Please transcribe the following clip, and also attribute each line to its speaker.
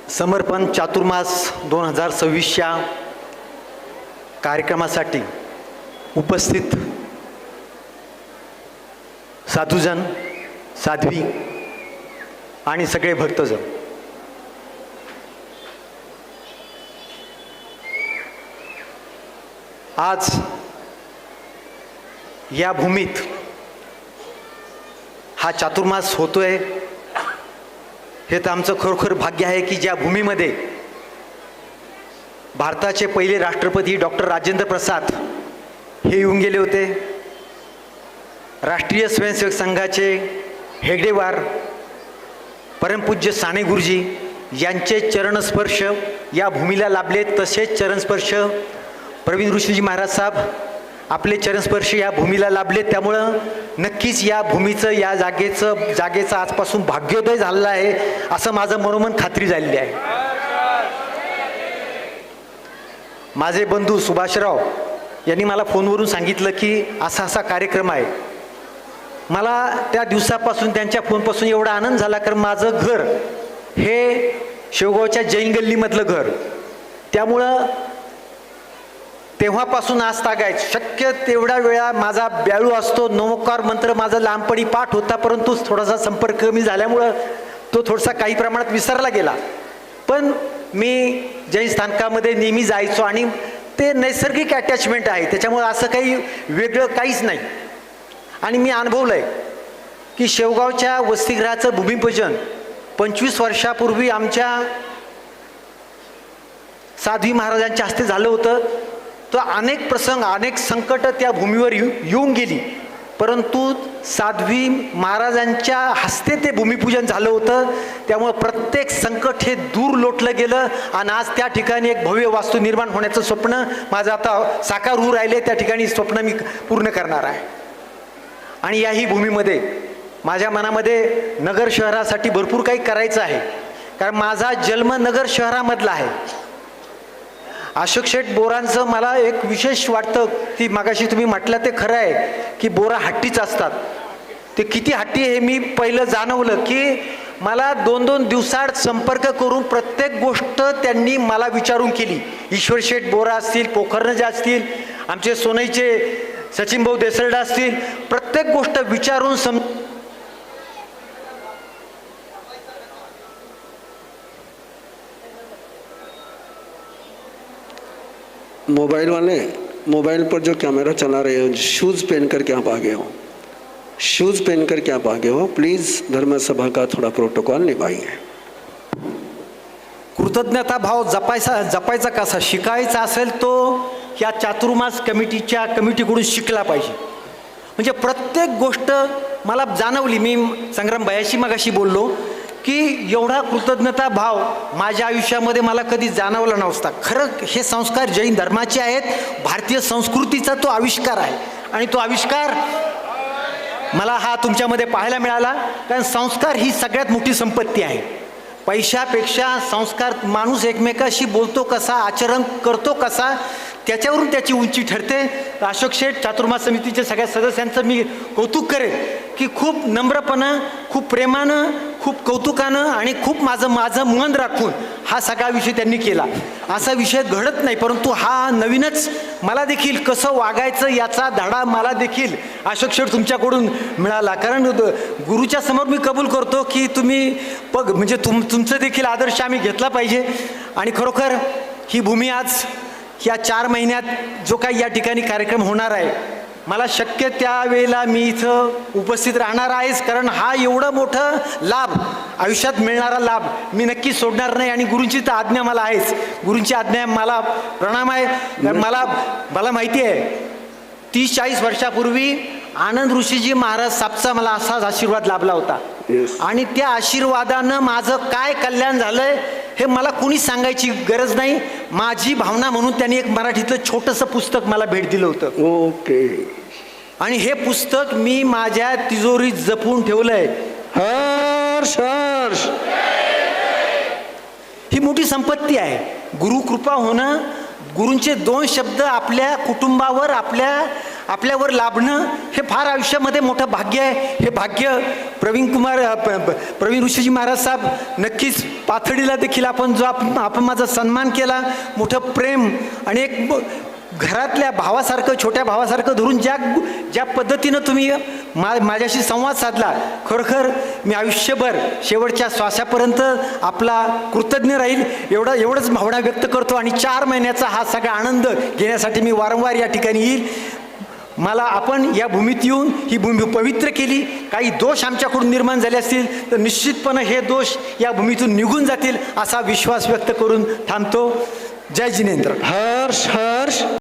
Speaker 1: समर्पण चातुर्मास 2026च्या कार्यक्रमासाठी उपस्थित साधुजन, साध्वी आणि सगळे भक्तजन, आज या भूमीत हा चातुर्मास होतोय, हे तर आमचं खरोखर भाग्य आहे की ज्या भूमीमध्ये भारताचे पहिले राष्ट्रपती डॉक्टर राजेंद्र प्रसाद हे येऊन गेले होते, राष्ट्रीय स्वयंसेवक संघाचे हेगडेवार परमपूज्य साने गुरुजी यांचे चरणस्पर्श या भूमीला लाभले, तसेच चरणस्पर्श प्रवीण ऋषीजी महाराज साहेब आपले चरणस्पर्श या भूमीला लाभले. त्यामुळं नक्कीच या भूमीचं, या जागेचं आजपासून भाग्योदय झालेलं आहे असं माझं मनोमन खात्री झालेली आहे. माझे बंधू सुभाषराव यांनी मला फोनवरून सांगितलं की असा असा कार्यक्रम आहे. मला त्या दिवसापासून, त्यांच्या फोनपासून एवढा आनंद झाला, कारण माझं घर हे शेवगावच्या जैन गल्लीमधलं घर, त्यामुळं तेव्हापासून आज तागायचं शक्य तेवढ्या वेळा माझा ब्याळू असतो. नमोकार मंत्र माझा लहानपणी पाठ होता, परंतु थोडासा संपर्क कमी झाल्यामुळं तो थोडासा काही प्रमाणात विसरला गेला. पण मी जैन स्थानकामध्ये नेहमी जायचो आणि ते नैसर्गिक अटॅचमेंट आहे, त्याच्यामुळं असं काही वेगळं काहीच नाही. आणि मी अनुभवलं आहे की शेवगावच्या वसतिगृहाचं भूमिपूजन 25 वर्षापूर्वी आमच्या साध्वी महाराजांच्या हस्ते झालं होतं. तर अनेक प्रसंग, अनेक संकट त्या भूमीवर येऊन गेली, परंतु साध्वी महाराजांच्या हस्ते ते भूमिपूजन झालं होतं. त्यामुळं प्रत्येक संकट हे दूर लोटलं गेलं आणि आज त्या ठिकाणी एक भव्य वास्तू निर्माण होण्याचं स्वप्न माझं आता साकार होऊ राहिले. त्या ठिकाणी स्वप्न मी पूर्ण करणार आहे. आणि याही भूमीमध्ये माझ्या मनामध्ये नगर शहरासाठी भरपूर काही करायचं आहे, कारण माझा जन्म नगर शहरामधला आहे. अशोक शेठ बोरांचं मला एक विशेष वाटतं की मागाशी तुम्ही म्हटलं ते खरं आहे की बोरा हट्टीच असतात. ते किती हट्टी हे मी पहिलं जाणवलं की मला 2-2 दिवसात संपर्क करून प्रत्येक गोष्ट त्यांनी मला विचारून केली. ईश्वर शेठ बोरा असतील, पोखरणे असतील, आमचे सोनईचे सचिन भाऊ देसरडा असतील, प्रत्येक गोष्ट विचारून
Speaker 2: मोबाइल वाले मोबाइल पर जो कैमरा चला रहे हो, शूज़ पहन करके आप आगे हो, शूज़ पहन करके आप आगे हो. प्लीज़ धर्मसभा का थोडा प्रोटोकॉल निभाइए.
Speaker 1: कृतज्ञता भाव जपायचा कसा, शिकायचा असेल तो या चातुर्मास कमिटीकडून शिकला पाहिजे. म्हणजे प्रत्येक गोष्ट मला जाणवली. मी संग्राम भयाशी मगाशी बोललो की एवढा कृतज्ञता भाव माझ्या आयुष्यामध्ये मला कधी जाणवला नव्हता. खरं हे संस्कार जैन धर्माचे आहेत, भारतीय संस्कृतीचा तो आविष्कार आहे आणि तो आविष्कार मला हा तुमच्यामध्ये पाहायला मिळाला. कारण संस्कार ही सगळ्यात मोठी संपत्ती आहे. पैशापेक्षा संस्कार, माणूस एकमेकाशी बोलतो कसा, आचरण करतो कसा, त्याच्यावरून त्याची उंची ठरते. अशोक शेठ चातुर्मास समितीच्या सगळ्या सदस्यांचं मी कौतुक करेन की खूप नम्रपणं, खूप प्रेमानं, खूप कौतुकानं आणि खूप माझं मन राखून हा सगळा विषय त्यांनी केला. असा विषय घडत नाही, परंतु हा नवीनच मला देखील कसं वागायचं याचा धडा मला देखील अशोक शेठ तुमच्याकडून मिळाला. कारण गुरुच्या समोर मी कबूल करतो की तुम्ही म्हणजे तुमचं देखील आदर्श आम्ही घेतला पाहिजे. आणि खरोखर ही भूमी आज या 4 महिन्यात जो काही या ठिकाणी कार्यक्रम होणार आहे, मला शक्य त्यावेळेला मी इथं उपस्थित राहणार आहेच, कारण हा एवढं मोठं लाभ, आयुष्यात मिळणारा लाभ मी नक्की सोडणार नाही. आणि गुरूंची तर आज्ञा मला आहेच, गुरूंची आज्ञा मला प्रणाम आहे. कारण मला माहिती आहे 30-40 वर्षापूर्वी आनंद ऋषीजी महाराज साहेबचा मला असाच आशीर्वाद लाभला होता. आणि त्या आशीर्वादानं माझं काय कल्याण झालंय हे मला कुणी सांगायची गरज नाही. माझी भावना म्हणून त्यांनी एक मराठीतलं छोटंसं पुस्तक मला भेट दिलं होतं.
Speaker 2: ओके.
Speaker 1: आणि हे पुस्तक मी माझ्या तिजोरीत जपून ठेवलंय.
Speaker 2: हर्ष हर्ष.
Speaker 1: ही मोठी संपत्ती आहे. गुरु कृपा होणं, गुरूंचे 2 शब्द आपल्या कुटुंबावर, आपल्या आपल्यावर लाभणं हे फार आयुष्यामध्ये मोठं भाग्य आहे. हे भाग्य प्रवीण ऋषीजी महाराज साहेब नक्कीच पाथडीला देखील आपण आपण माझा सन्मान केला, मोठं प्रेम आणि एक घरातल्या भावासारखं, छोट्या भावासारखं धरून ज्या पद्धतीनं तुम्ही माझ्याशी संवाद साधला, खरोखर मी आयुष्यभर शेवटच्या श्वासापर्यंत आपला कृतज्ञ राहील एवढंच भावना व्यक्त करतो. आणि 4 महिन्याचा हा सगळा आनंद घेण्यासाठी मी वारंवार या ठिकाणी येईल. मला आपण या भूमीत येऊन ही भूमी पवित्र केली. काही दोष आमच्याकडून निर्माण झाले असतील तर निश्चितपणे हे दोष या भूमीतून निघून जातील असा विश्वास व्यक्त करून थांबतो. जय जिनेंद्र.
Speaker 2: हर्ष हर्ष.